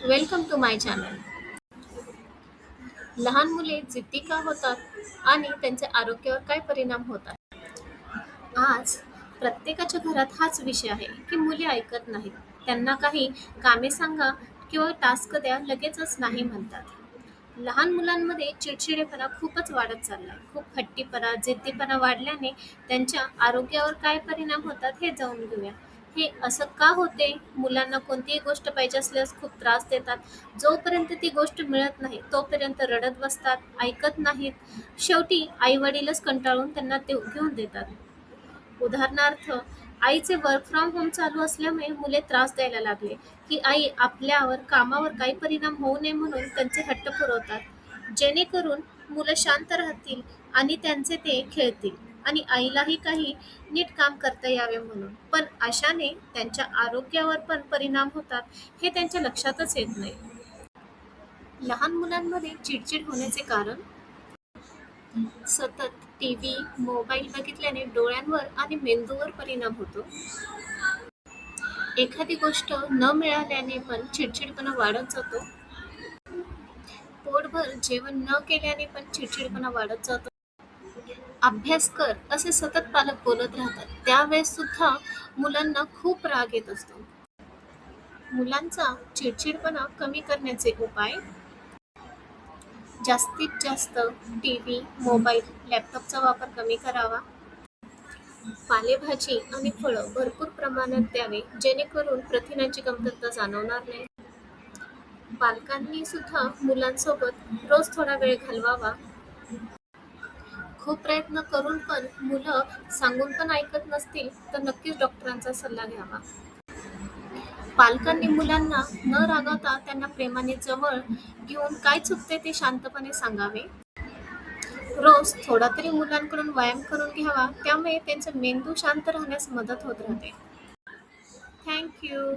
Welcome to my channel. लहान मुले जिद्दी का होतात आणि त्यांच्या आरोग्यावर काय परिणाम होतात? आज प्रत्येकाच्या घरात हाच विषय आहे की मुले ऐकत नाहीत. त्यांना काही कामे सांगा किंवा टास्क द्या, लगेचच नाही म्हणतात. लहान मुलांमध्ये चिडचिडेपणा खूपच वाढत चाललाय. खूप हट्टीपणा, जिद्दीपणा वाढल्याने त्यांच्या आरोग्यावर काय परिणाम होतात हे जाणून घेऊया. हे असं का होते? मुलांना कोणतीही गोष्ट पाहिजे असल्यास खूप त्रास देतात. जोपर्यंत ती गोष्ट मिळत नाही तोपर्यंत रडत बसतात, ऐकत नाहीत. शेवटी आई-वडीलच कंटाळून त्यांना ते घेऊन देतात. उदाहरणार्थ, आईचे वर्क फ्रॉम होम चालू असल्यामुळे मुले त्रास द्यायला लागले, की आई आपल्यावर कामावर काही परिणाम होऊ नये म्हणून त्यांचे हट्ट पुरवतात, जेणेकरून मुलं शांत राहतील आणि त्यांचे ते खेळतील आणि आईलाही काही नीट काम करता यावे म्हणून. पण अशाने त्यांच्या आरोग्यावर पण परिणाम होतात हे त्यांच्या लक्षातच येत नाही. लहान मुलांमध्ये चिडचिड होण्याचे कारण सतत टीव्ही, मोबाईल बघितल्याने डोळ्यांवर आणि मेंदूवर परिणाम होतो. एखादी गोष्ट न मिळाल्याने पण चिडचिडपणा वाढत जातो. पोटभर जेवण न केल्याने पण चिडचिडपणा वाढत जातो. अभ्यास कर असे सतत पालक बोलत राहतात, त्यावेळेस सुद्धा मुलांना खूप राग येत असतो. मुलांचा चिडचिडपणा कमी करण्याचे उपाय: जास्तीत जास्त टीव्ही, मोबाईल, लॅपटॉपचा वापर कमी करावा. पालेभाजी आणि फळं भरपूर प्रमाणात द्यावे, जेणेकरून प्रथिनांची कमतरता जाणवणार नाही. पालकांनी सुद्धा मुलांसोबत रोज थोडा वेळ घालवावा. खूप प्रयत्न करून पण मुलं सांगून पण ऐकत नसतील तर नक्कीच डॉक्टरांचा सल्ला घ्यावा. पालकांनी मुलांना न रागवता त्यांना प्रेमाने जवळ घेऊन काय चुकते ते शांतपणे सांगावे. रोज थोडा तरी मुलांकडून व्यायाम करून घ्यावा, त्यामुळे त्यांचा मेंदू शांत राहण्यास मदत होत राहते. Thank you.